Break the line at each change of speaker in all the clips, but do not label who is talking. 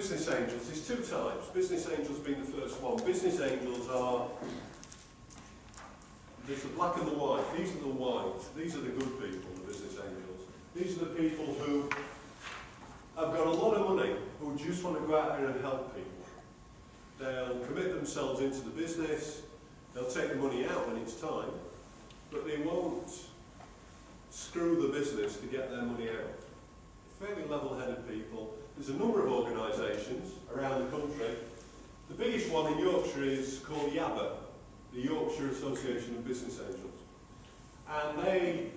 Business angels, there's two types. Business angels being the first one. Business angels are, there's the black and the white. These are the white. These are the good people, the business angels. These are the people who have got a lot of money, who just want to go out there and help people. They'll commit themselves into the business, they'll take the money out when it's time, but they won't screw the business to get their money out. Fairly level-headed people. There's a number of organisations around the country. The biggest one in Yorkshire is called YABA, the Yorkshire Association of Business Angels. And they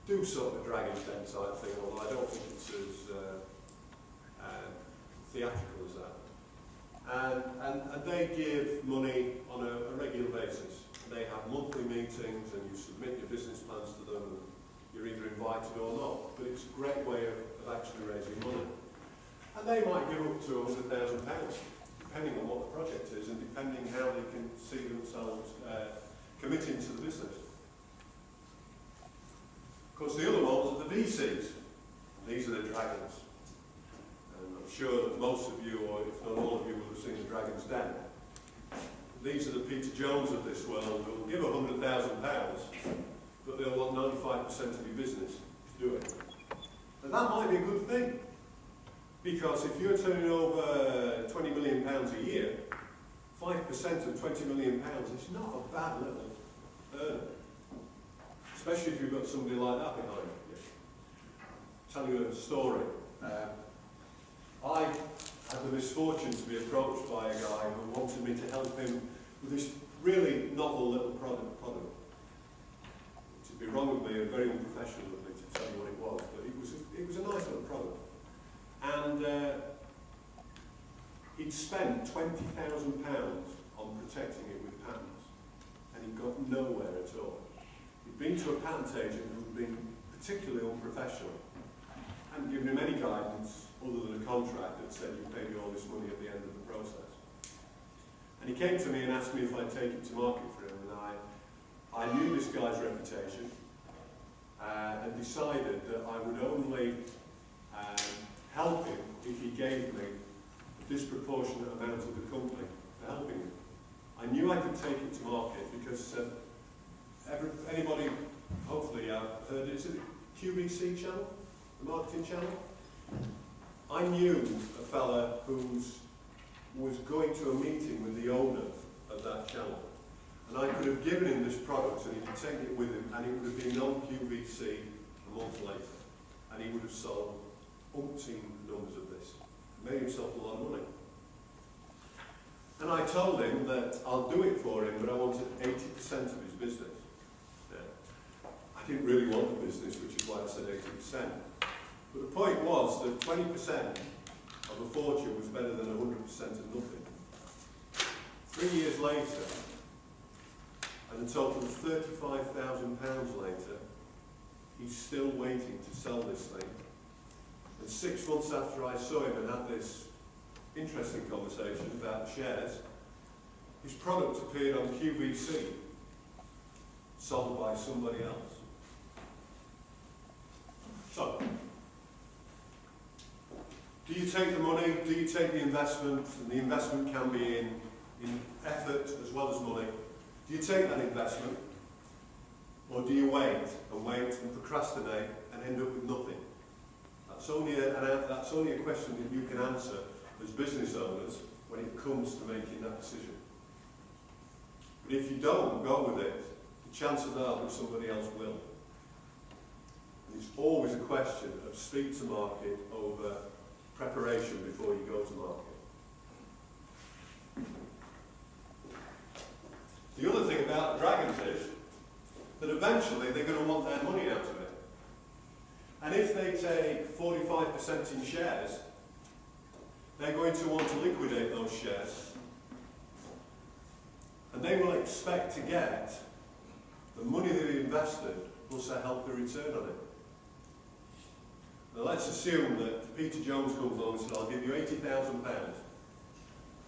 do sort of a Dragon's Den type thing, although I don't think it's as theatrical as that. And they give money on a regular basis. They have monthly meetings and you submit your business plans to them and you're either invited or not. But it's a great way of actually raising money. And they might give up to £100,000, depending on what the project is and depending how they can see themselves committing to the business. Of course, the other ones are the VCs. These are the dragons. And I'm sure that most of you, or if not all of you, will have seen the Dragon's Den. These are the Peter Jones of this world who will give £100,000, but they'll want 95% of your business to do it. And that might be a good thing, because if you're turning over £20 million a year, 5% of £20 million is not a bad little earner, especially if you've got somebody like that behind you. I'll tell you a story. I had the misfortune to be approached by a guy who wanted me to help him with this really novel little product. It'd be wrong of me and very unprofessional of me to tell you what it was, but it was a nice little product. And he'd spent £20,000 on protecting it with patents, and he got nowhere at all. He'd been to a patent agent who'd been particularly unprofessional, hadn't given him any guidance other than a contract that said you pay me all this money at the end of the process. And he came to me and asked me if I'd take it to market for him, and I knew this guy's reputation and decided that I would only help him if he gave me a disproportionate amount of the company for helping him. I knew I could take it to market because anybody, hopefully, heard it. Is it the QVC channel, the marketing channel? I knew a fella who was going to a meeting with the owner of that channel, and I could have given him this product and he could take it with him, and it would have been on QVC a month later, and he would have sold umpteen numbers of this, made himself a lot of money. And I told him that I'll do it for him, but I wanted 80% of his business. Yeah. I didn't really want the business, which is why I said 80%. But the point was that 20% of a fortune was better than 100% of nothing. 3 years later, and a total of £35,000 later, he's still waiting to sell this thing. And 6 months after I saw him and had this interesting conversation about shares, his product appeared on QVC, sold by somebody else. So, do you take the money, do you take the investment, and the investment can be in effort as well as money. Do you take that investment, or do you wait and procrastinate and end up with nothing? That's only a question that you can answer as business owners when it comes to making that decision. But if you don't go with it, the chances are that somebody else will. And it's always a question of speed to market over preparation before you go to market. The other thing about the dragons is that eventually they're going to want their money out of it. And if they take 45% in shares, they're going to want to liquidate those shares. And they will expect to get the money they've invested plus a healthy return on it. Now let's assume that Peter Jones comes along and says, I'll give you £80,000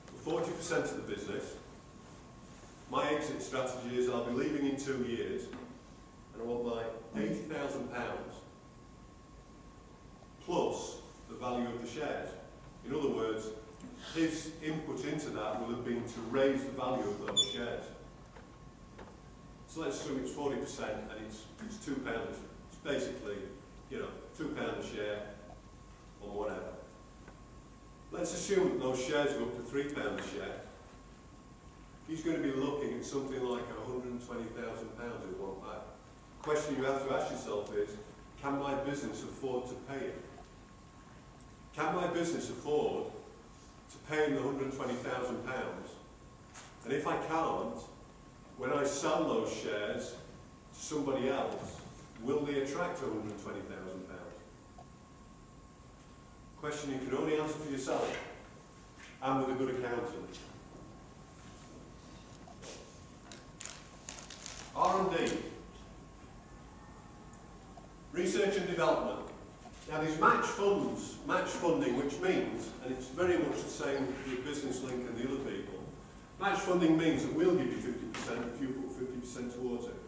for 40% of the business. My exit strategy is I'll be leaving in 2 years, and I want my £80,000 plus the value of the shares. In other words, his input into that will have been to raise the value of those shares. So let's assume it's 40% and it's £2. It's basically, you know, £2 a share or whatever. Let's assume that those shares go up to £3 a share. He's going to be looking at something like £120,000 he'll want back. The question you have to ask yourself is, can my business afford to pay it? Can my business afford to pay him the £120,000? And if I can't, when I sell those shares to somebody else, will they attract £120,000? Question you can only answer for yourself, and with a good accountant. R&D. Research and development. Now there's match funding, which means, and it's very much the same with Business Link and the other people, match funding means that we'll give you 50% if you put 50% towards it.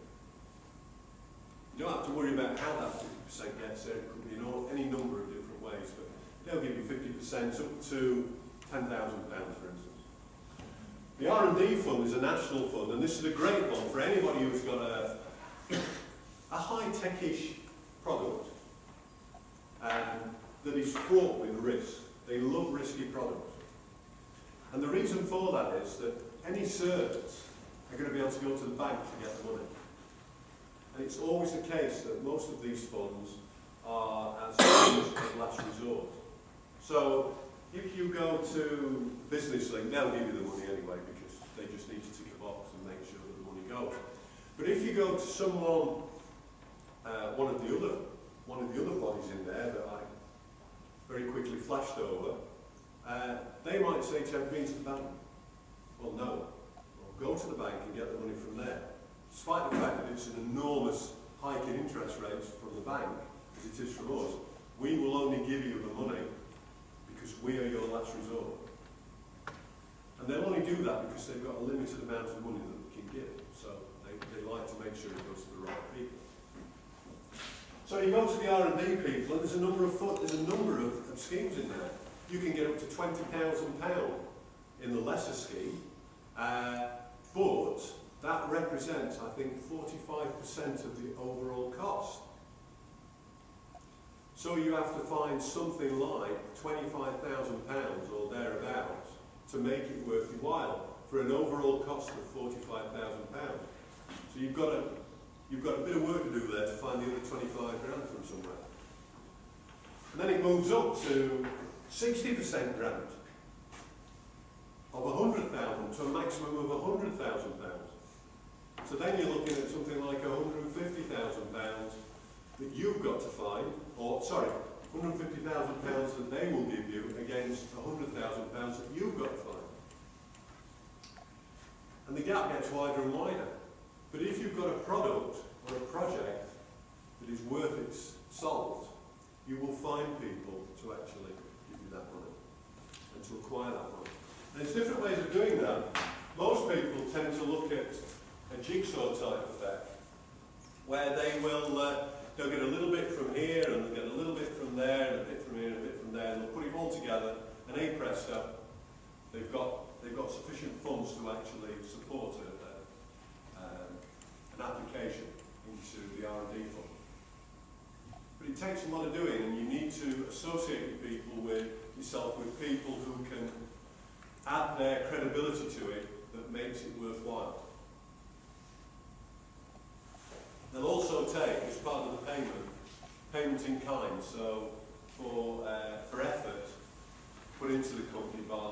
You don't have to worry about how that 50% gets there. It could be in any number of different ways, but they'll give you 50% up to £10,000, for instance. The R&D fund is a national fund, and this is a great one for anybody who's got a high-tech-ish product that is fraught with risk. They love risky products. And the reason for that is that any certs are going to be able to go to the bank to get the money. And it's always the case that most of these funds are as a last resort. So if you go to Business Link, they'll give you the money anyway because they just need to tick a box and make sure that the money goes. But if you go to someone, one of the other bodies in there that I very quickly flashed over, they might say to you, "Have you been to the bank?" Well, no. Well, go to the bank and get the money from there. Despite the fact that it's an enormous hike in interest rates from the bank, as it is from us, we will only give you the money because we are your last resort. And they'll only do that because they've got a limited amount of money that they can give. So they like to make sure it goes to the right people. So you go to the R&D people, and there's a number of schemes in there. You can get up to £20,000 in the lesser scheme, but that represents, I think, 45% of the overall cost. So you have to find something like £25,000 or thereabouts to make it worth your while for an overall cost of £45,000. So you've got a bit of work to do there to find the other 25 grand from somewhere. And then it moves up to 60% grant of 100,000 to a maximum of 100,000 £100,000. So then you're looking at something like £150,000 that you've got to find, or sorry, £150,000 that they will give you against £100,000 that you've got to find. And the gap gets wider and wider. But if you've got a product or a project that is worth its salt, you will find people to actually give you that money and to acquire that money. And there's different ways of doing that. Most people tend to look at a jigsaw type effect, where they'll get a little bit from here and they'll get a little bit from there and a bit from here and a bit from there, and they'll put it all together, and hey presto, they've got sufficient funds to actually support an application into the R&D fund. But it takes a lot of doing, and you need to associate yourself with people who can add their credibility to it that makes it worthwhile. They'll also take, as part of the payment in kind, so for effort put into the company by